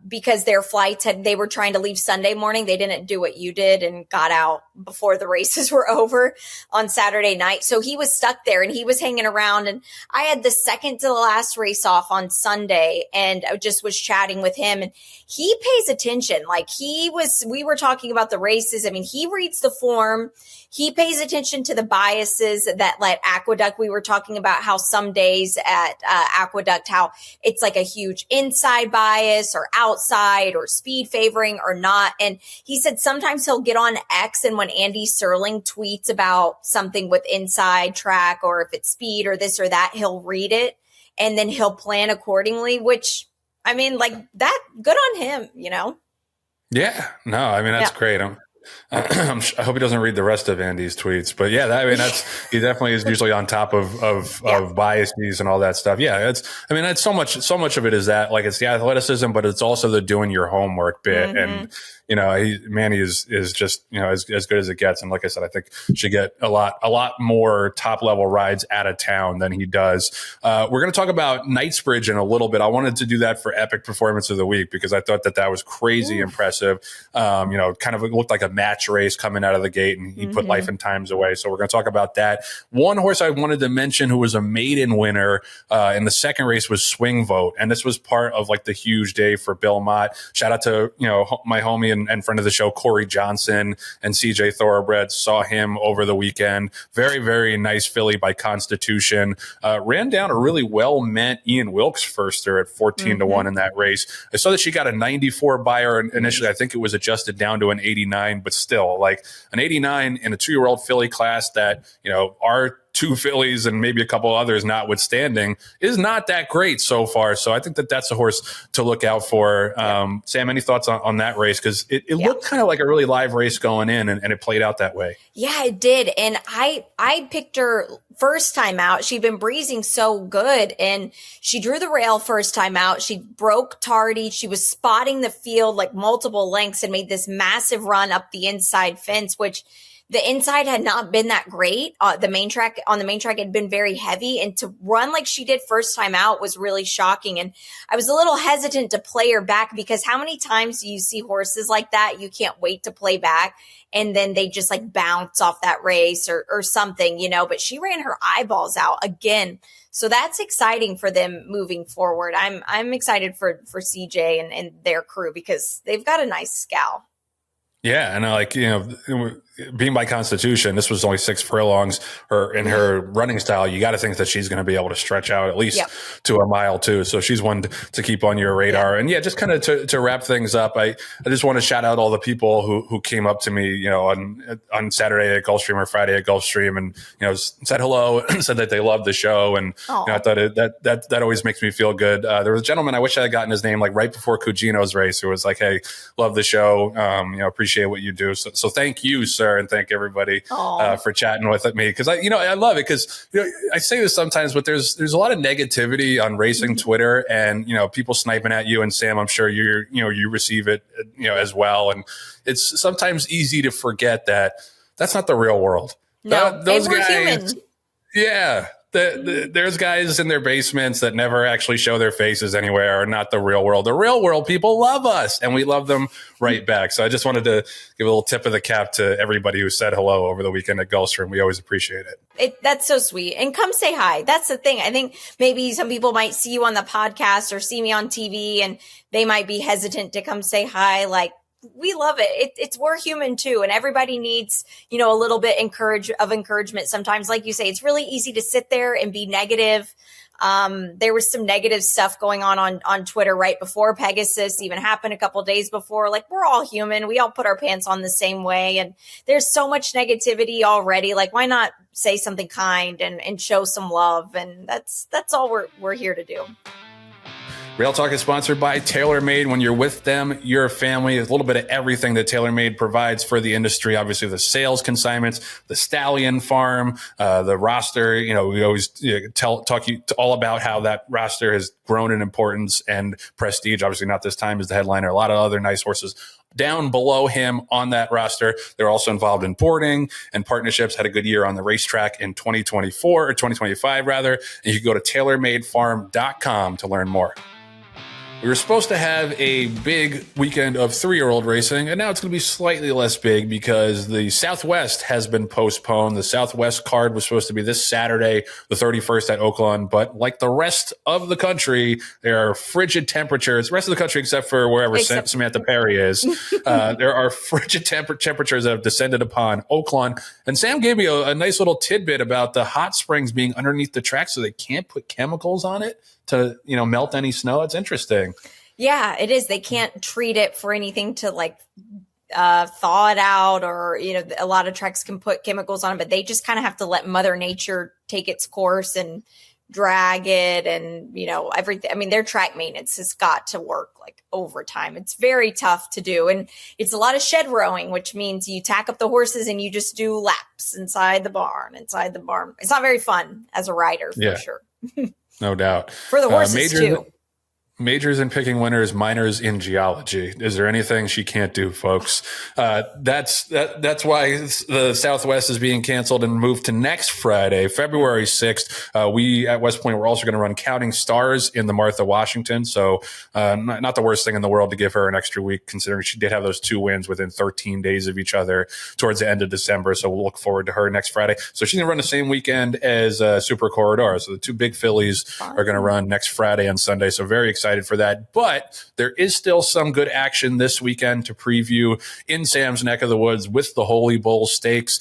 because their flights they were trying to leave Sunday morning. They didn't do what you did and got out before the races were over on Saturday night. So he was stuck there and he was hanging around. And I had the second to the last race off on Sunday and I just was chatting with him, and he pays attention. Like we were talking about the races. I mean, he reads the form. He pays attention to the biases that like Aqueduct. We were talking about how some days at Aqueduct, how it's like a huge inside bias or outside or speed favoring or not. And he said sometimes he'll get on X, and when Andy Serling tweets about something with inside track or if it's speed or this or that, he'll read it and then he'll plan accordingly, which I mean, like that, good on him, Yeah, no, I mean, that's great. I hope he doesn't read the rest of Andy's tweets, but yeah, he definitely is usually on top of biases and all that stuff. Yeah, it's so much of it is that, like, it's the athleticism, but it's also the doing your homework bit. And, Manny is just, as good as it gets. And like I said, I think should get a lot more top level rides out of town than he does. We're going to talk about Knightsbridge in a little bit. I wanted to do that for Epic Performance of the Week because I thought that was crazy impressive. Kind of looked like a match race coming out of the gate, and he put life and times away. So we're going to talk about that. One horse I wanted to mention who was a maiden winner in the second race was Swing Vote, and this was part of like the huge day for Bill Mott. Shout out to my homie and friend of the show Corey Johnson and CJ Thoroughbred. Saw him over the weekend. Very, very nice filly by Constitution. Ran down a really well meant Ian Wilkes firster at 14-1 in that race. I saw that she got a 94 buyer initially. I think it was adjusted down to an 89, but still, like, an 89 in a 2-year-old filly class that, our 2 fillies and maybe a couple others notwithstanding is not that great so far. So I think that's a horse to look out for. Sam, any thoughts on that race? Because it looked kind of like a really live race going in, and it played out that way. Yeah, it did. And I picked her first time out. She'd been breezing so good, and she drew the rail first time out. She broke tardy. She was spotting the field like multiple lengths and made this massive run up the inside fence, which the inside had not been that great. On the main track had been very heavy, and to run like she did first time out was really shocking. And I was a little hesitant to play her back because how many times do you see horses like that you can't wait to play back, and then they just like bounce off that race or something, but she ran her eyeballs out again. So that's exciting for them moving forward. I'm excited for CJ and their crew because they've got a nice scow. Yeah, and being by Constitution, this was only 6 furlongs. In her running style, you got to think that she's going to be able to stretch out at least to a mile too. So she's one to keep on your radar. And just kind of to wrap things up, I just want to shout out all the people who came up to me, on Saturday at Gulfstream or Friday at Gulfstream, and said hello and said that they loved the show. And I thought that always makes me feel good. There was a gentleman, I wish I had gotten his name, like right before Cugino's race, who was like, "Hey, love the show. Appreciate what you do." So thank you, sir. And thank everybody for chatting with me, because I love it, because I say this sometimes, but there's a lot of negativity on racing Twitter, and people sniping at you. And Sam, I'm sure you receive it as well, and it's sometimes easy to forget that that's not the real world. No, those we're guys, human. yeah. There's guys in their basements that never actually show their faces anywhere, are not the real world. The real world people love us, and we love them right back. So I just wanted to give a little tip of the cap to everybody who said hello over the weekend at Gulfstream. We always appreciate it. That's so sweet. And come say hi. That's the thing. I think maybe some people might see you on the podcast or see me on TV, and they might be hesitant to come say hi. Like, we love it. It's we're human too, and everybody needs a little bit of encouragement sometimes. Like you say, it's really easy to sit there and be negative. There was some negative stuff going on Twitter right before Pegasus even happened, a couple days before. Like, we're all human. We all put our pants on the same way, and there's so much negativity already. Like, why not say something kind and show some love? And that's all we're here to do. Rail Talk is sponsored by TaylorMade. When you're with them, you're a family. There's a little bit of everything that TaylorMade provides for the industry. Obviously, the sales consignments, the stallion farm, the roster. We always talk you all about how that roster has grown in importance and prestige. Obviously, not this time as the headliner. A lot of other nice horses down below him on that roster. They're also involved in boarding and partnerships. Had a good year on the racetrack in 2024 or 2025 rather. And you can go to TaylorMadeFarm.com to learn more. We were supposed to have a big weekend of 3-year-old racing, and now it's going to be slightly less big because the Southwest has been postponed. The Southwest card was supposed to be this Saturday, the 31st at Oakland, but like the rest of the country, there are frigid temperatures. The rest of the country, except for wherever Samantha Perry is, there are frigid temperatures that have descended upon Oakland. And Sam gave me a nice little tidbit about the hot springs being underneath the track, so they can't put chemicals on it to melt any snow. It's interesting. Yeah, it is. They can't treat it for anything to thaw it out, or a lot of tracks can put chemicals on it, but they just kind of have to let Mother Nature take its course and drag it and, everything. I mean, their track maintenance has got to work like overtime. It's very tough to do. And it's a lot of shed rowing, which means you tack up the horses and you just do laps inside the barn. It's not very fun as a rider, for sure. No doubt. For the horses too. Majors in picking winners, minors in geology. Is there anything she can't do, folks? That's why the Southwest is being canceled and moved to next Friday, February 6th. We at West Point, we're also going to run Counting Stars in the Martha Washington. So not the worst thing in the world to give her an extra week, considering she did have those 2 wins within 13 days of each other towards the end of December. So we'll look forward to her next Friday. So she's going to run the same weekend as Super Corredora. So the 2 big fillies are going to run next Friday and Sunday. So very excited for that, but there is still some good action this weekend to preview in Sam's neck of the woods with the Holy Bull Stakes.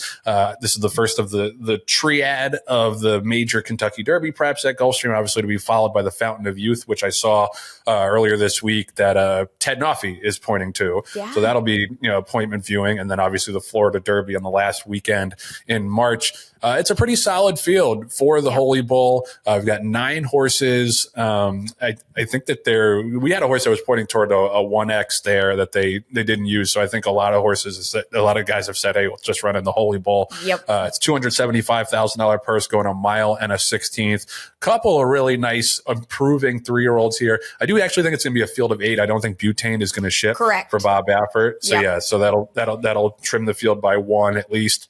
This is the first of the triad of the major Kentucky Derby preps at Gulfstream, obviously to be followed by the Fountain of Youth, which I saw earlier this week that Ted Noffey is pointing to. Yeah. So that'll be appointment viewing, and then obviously the Florida Derby on the last weekend in March. It's a pretty solid field for the Holy Bull. We've got 9 horses. I think that we had a horse that was pointing toward a 1X there that they didn't use. So I think a lot of guys have said, hey, we'll just run in the Holy Bull. Yep. It's $275,000 purse going a mile and a 16th. Couple of really nice improving 3-year-olds here. I do actually think it's going to be a field of 8. I don't think Butane is going to ship Correct. For Bob Baffert. So so that'll trim the field by 1 at least.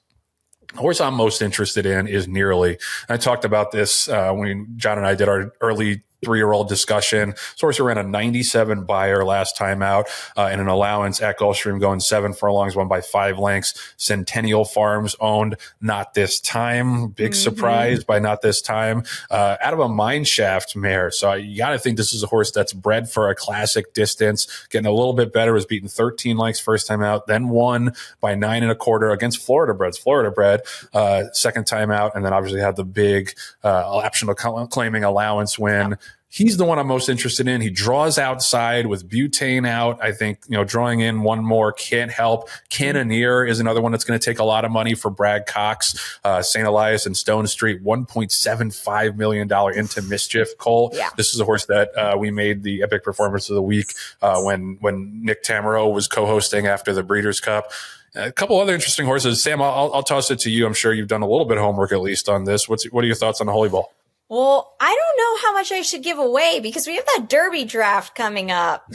The horse I'm most interested in is Nearly. I talked about this when John and I did our early 3-year-old discussion. This horse ran a 97 buyer last time out and an allowance at Gulfstream going 7 furlongs, won by 5 lengths. Centennial Farms owned, not this time. Big surprise by not this time. Out of a mine shaft mare. So you got to think this is a horse that's bred for a classic distance. Getting a little bit better, was beaten 13 lengths first time out, then won by 9 1/4 against Florida bred second time out, and then obviously had the big optional claiming allowance win. He's the one I'm most interested in. He draws outside with Butane out. I think, drawing in one more can't help. Cannoneer is another one that's going to take a lot of money for Brad Cox. St. Elias and Stone Street, $1.75 million into Mischief. Cole, This is a horse that we made the epic performance of the week when Nick Tamaro was co-hosting after the Breeders' Cup. A couple other interesting horses. Sam, I'll toss it to you. I'm sure you've done a little bit of homework at least on this. What are your thoughts on the Holy Bull? Well, I don't know how much I should give away because we have that Derby draft coming up.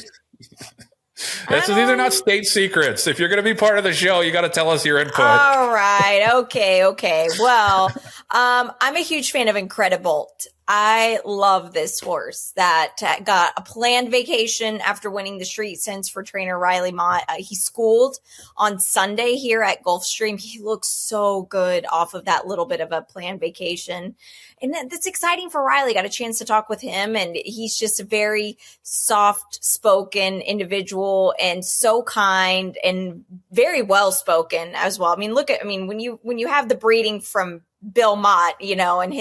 These are not state secrets. If you're going to be part of the show, you got to tell us your input. All right. Okay. Well, I'm a huge fan of Incredibolt. I love this horse that got a planned vacation after winning the Street Sense for trainer Riley Mott. He schooled on Sunday here at Gulfstream. He looks so good off of that little bit of a planned vacation. And that's exciting for Riley. Got a chance to talk with him, and he's just a very soft-spoken individual and so kind and very well-spoken as well. When you have the breeding from Bill Mott, and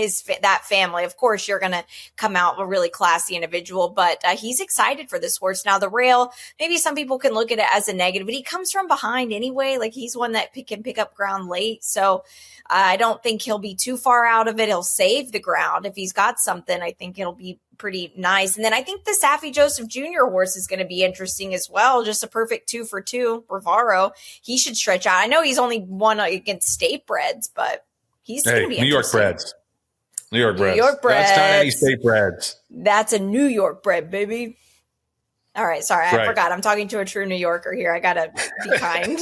that family, of course, you're going to come out a really classy individual, but he's excited for this horse. Now the rail, maybe some people can look at it as a negative, but he comes from behind anyway. Like he's one that can pick up ground late. So I don't think he'll be too far out of it. He'll save the ground. If he's got something, I think it'll be pretty nice. And then I think the Saffie Joseph Jr. horse is going to be interesting as well. Just a perfect 2 for 2. Brevaro. He should stretch out. I know he's only won against state breds, but he's going to be New York breds. New York breds. That's not any state breds. That's a New York bred, baby. All right. Sorry. I forgot. I'm talking to a true New Yorker here. I got to be kind.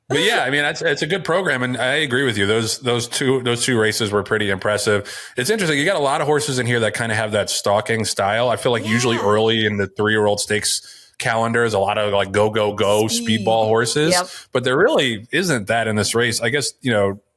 But yeah, it's a good program, and I agree with you. Those two races were pretty impressive. It's interesting. You got a lot of horses in here that kind of have that stalking style. I feel like usually early in the 3-year-old stakes calendars, a lot of like go speedball horses, but there really isn't that in this race. I guess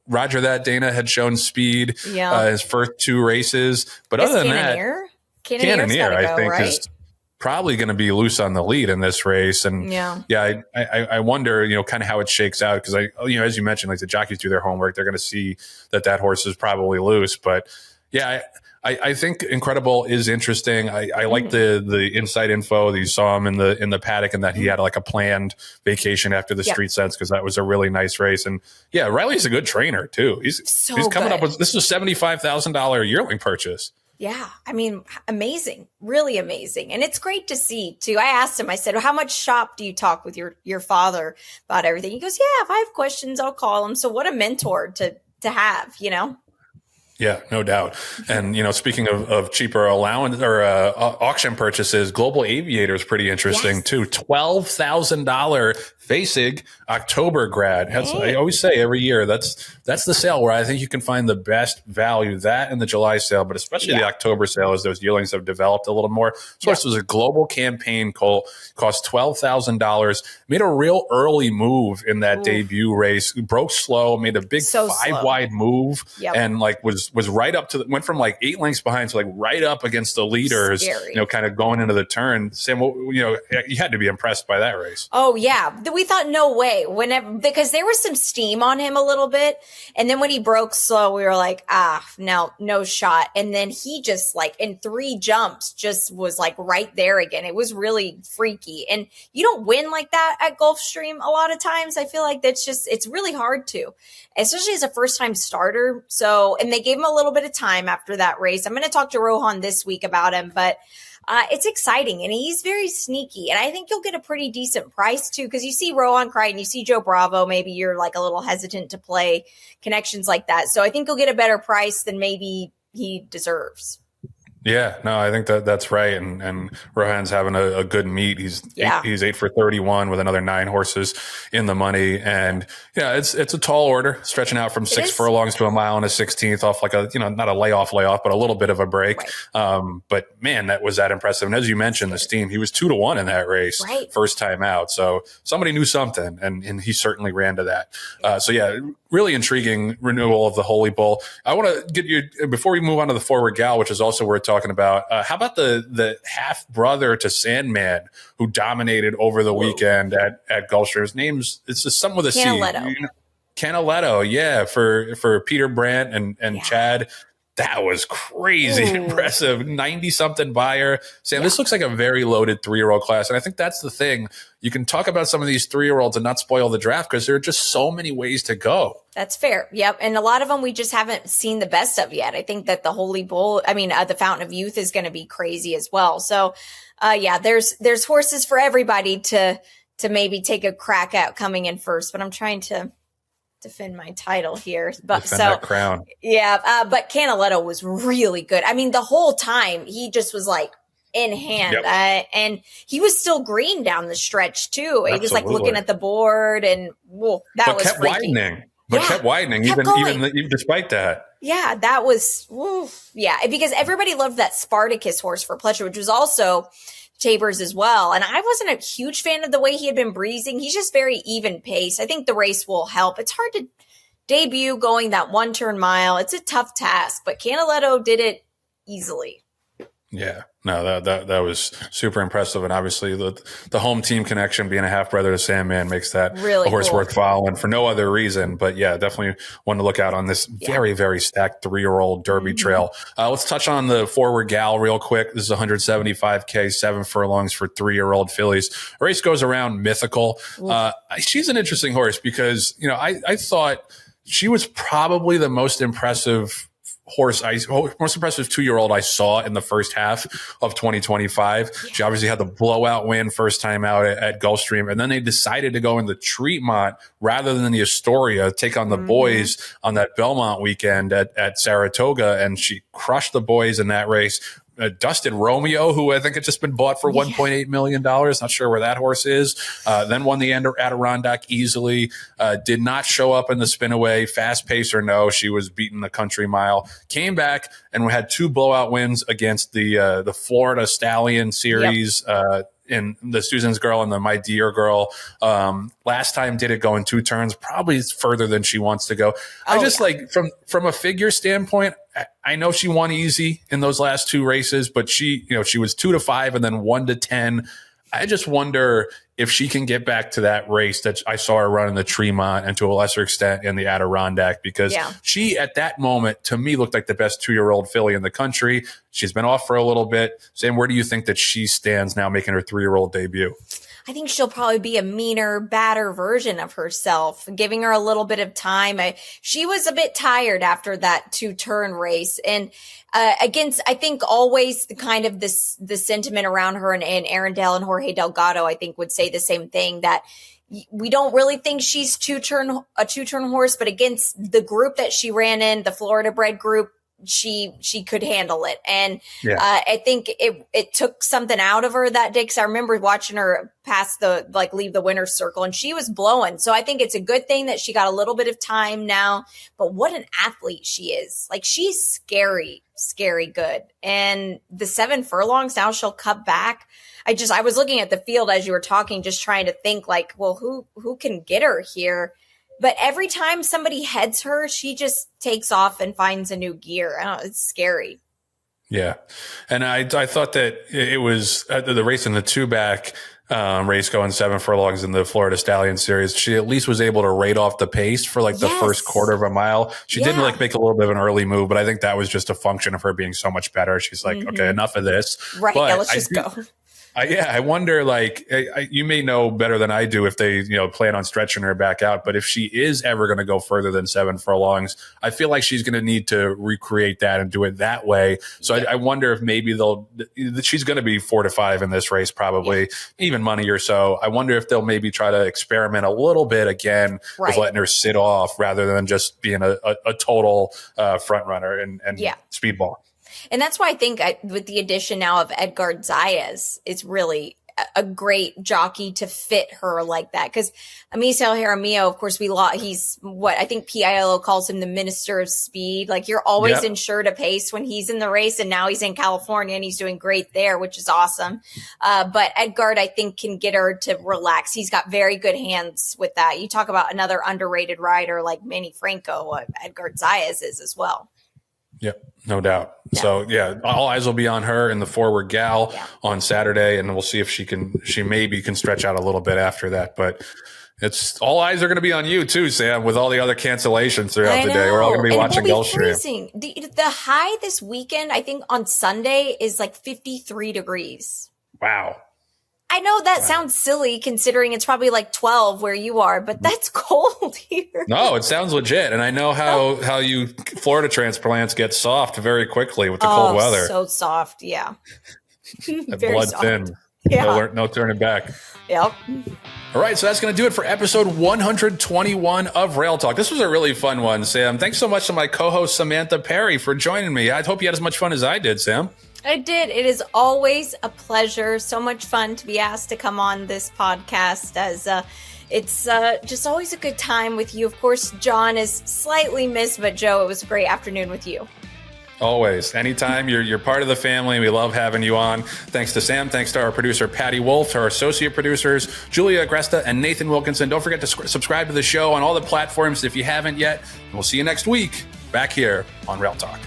Roger That Dana had shown speed his first 2 races, but other than Cannoneer, I think is probably going to be loose on the lead in this race. And I wonder, kind of how it shakes out. Cause as you mentioned, like the jockeys do their homework, they're going to see that horse is probably loose, but I think Incredible is interesting. I like the inside info that you saw him in the paddock, and that he had like a planned vacation after the street sense, because that was a really nice race. And yeah, Riley's a good trainer too. He's coming up with, this is a $75,000 yearling purchase. Yeah, I mean, amazing, really amazing. And it's great to see too. I asked him, I said, how much shop do you talk with your father about everything? He goes, yeah, if I have questions, I'll call him. So what a mentor to have, you know? Yeah, no doubt. And, speaking of cheaper allowance or auction purchases, Global Aviator is pretty interesting too. $12,000 FASIG October grad. I always say every year, that's the sale where I think you can find the best value, that and the July sale, but especially the October sale, as those yearlings have developed a little more. So this was a global campaign, Cole, cost $12,000, made a real early move in that debut race, broke slow, made a big five-wide move, and like was right up to went from like 8 lengths behind to like right up against the leaders. Scary. Kind of going into the turn. Sam, you had to be impressed by that race. Oh yeah, we thought no way because there was some steam on him a little bit, and then when he broke slow, we were like, no shot. And then he just like in 3 jumps just was like right there again. It was really freaky, and you don't win like that at Gulfstream a lot of times. I feel like it's really hard to, especially as a first-time starter. So, and they gave him a little bit of time after that race. I'm going to talk to Rohan this week about him, but it's exciting, and he's very sneaky, and I think you'll get a pretty decent price too, because you see Rohan Crichton, you see Joe Bravo, maybe you're like a little hesitant to play connections like that. So I think you'll get a better price than maybe he deserves. Yeah, no, I think that's right. And Rohan's having a good meet. He's 8 for 31 with another 9 horses in the money. And it's a tall order, stretching out from 6 furlongs to a mile and a 16th off like a, not a layoff, but a little bit of a break. Right. But man, that was that impressive. And as you mentioned, the steam, he was 2-1 in that race, first time out. So somebody knew something, and he certainly ran to that. So yeah, really intriguing renewal of the Holy Bull. I want to get you, before we move on to the Forward Gal, which is also worth talking about, how about the half brother to Sandman who dominated over the weekend at Gulfstream? His name's, it's just something with a Canaletto. C. Canaletto, yeah, for Peter Brandt and Chad. That was crazy impressive. 90-something buyer. Sam, this looks like a very loaded 3-year-old class. And I think that's the thing. You can talk about some of these 3-year-olds and not spoil the draft, because there are just so many ways to go. That's fair. Yep. And a lot of them we just haven't seen the best of yet. I think that the Holy Bull, the Fountain of Youth is going to be crazy as well. So, there's horses for everybody to maybe take a crack at coming in first. But I'm trying to defend my title here, but defend that crown. But Canaletto was really good. I mean, the whole time he just was like in hand, and he was still green down the stretch too. He was like looking at the board, and that was kept freaky. Kept widening, even despite that. Yeah, that was because everybody loved that Spartacus horse for Pletcher, which was also Tabers as well. And I wasn't a huge fan of the way he had been breezing. He's just very even pace. I think the race will help. It's hard to debut going that 1-turn mile. It's a tough task, but Canaletto did it easily. Yeah. No, that was super impressive. And obviously the home team connection, being a half brother to Sandman, makes that really a horse worth following for no other reason. But yeah, definitely one to look out on this very, very stacked 3-year-old Derby trail. Let's touch on the Forward Gal real quick. This is 175K, 7 furlongs for 3-year-old fillies. The race goes around Mythical. She's an interesting horse because, I thought she was probably the most impressive most impressive 2-year-old I saw in the first half of 2025. She obviously had the blowout win first time out at Gulfstream, and then they decided to go in the Treatmont rather than the Astoria, take on the boys on that Belmont weekend at Saratoga, and she crushed the boys in that race. Dusted Romeo, who I think had just been bought for $1.8 million. Not sure where that horse is. Then won the Adirondack easily. Did not show up in the Spinaway. Fast pace or no, she was beating the Country Mile. Came back and had 2 blowout wins against the Florida Stallion Series. In the Susan's Girl and the My Dear Girl. Last time did it go in 2 turns, probably further than she wants to go. Like from a figure standpoint, I know she won easy in those last 2 races, but she was 2-5 and then 1-10. I just wonder if she can get back to that race that I saw her run in the Tremont and to a lesser extent in the Adirondack, because she at that moment to me looked like the best 2-year-old filly in the country. She's been off for a little bit. Sam, where do you think that she stands now making her 3-year-old debut? I think she'll probably be a meaner, badder version of herself, giving her a little bit of time. She was a bit tired after that 2-turn race. And against, I think always the kind of the sentiment around her and Arundel and Jorge Delgado, I think would say the same thing, that we don't really think she's a 2-turn horse, but against the group that she ran in, the Florida bred group, she could handle it. And I think it took something out of her that day, because I remember watching her pass leave the winner's circle, and she was blowing. So I think it's a good thing that she got a little bit of time now. But what an athlete she is. Like, she's scary good. And the 7 furlongs, now she'll cut back. I was looking at the field as you were talking, just trying to think like, well, who can get her here? But every time somebody heads her, she just takes off and finds a new gear. I don't know, it's scary. Yeah. And I thought that it was the race in the 2-back race going 7 furlongs in the Florida Stallion series. She at least was able to rate off the pace for the first quarter of a mile. She did make a little bit of an early move, but I think that was just a function of her being so much better. She's like, okay, enough of this. Right. But let's just go. I wonder, you may know better than I do if they, plan on stretching her back out. But if she is ever going to go further than 7 furlongs, I feel like she's going to need to recreate that and do it that way. So I wonder if maybe she's going to be 4 to 5 in this race, probably even money or so. I wonder if they'll maybe try to experiment a little bit again with letting her sit off rather than just being a total front runner and speedball. And that's why I think with the addition now of Edgar Zayas, it's really a great jockey to fit her like that. Because Amisel Jaramillo, of course, he's what I think PILO calls him the minister of speed. Like, you're always insured a pace when he's in the race, and now he's in California and he's doing great there, which is awesome. But Edgar, I think, can get her to relax. He's got very good hands with that. You talk about another underrated rider like Manny Franco, Edgar Zayas is as well. Yep, no doubt. Yeah. So all eyes will be on her in the Forward Gal on Saturday, and we'll see if she maybe can stretch out a little bit after that. But it's all eyes are going to be on you too, Sam, with all the other cancellations throughout the day. We're all going to be watching Gulfstream. The high this weekend, I think on Sunday, is like 53 degrees. Wow. I know that sounds silly considering it's probably like 12 where you are, but that's cold here. No, it sounds legit. And I know how you Florida transplants get soft very quickly with the cold weather. So soft. Yeah. Blood soft. Thin. Yeah. No turning back. Yep. All right. So that's going to do it for episode 121 of Rail Talk. This was a really fun one, Sam. Thanks so much to my co-host, Samantha Perry, for joining me. I hope you had as much fun as I did, Sam. I did. It is always a pleasure. So much fun to be asked to come on this podcast, as it's just always a good time with you. Of course, John is slightly missed, but Joe, it was a great afternoon with you. Always. Anytime. You're part of the family. We love having you on. Thanks to Sam. Thanks to our producer, Patty Wolf, to our associate producers, Julia Agresta and Nathan Wilkinson. Don't forget to subscribe to the show on all the platforms if you haven't yet. And we'll see you next week back here on Rail Talk.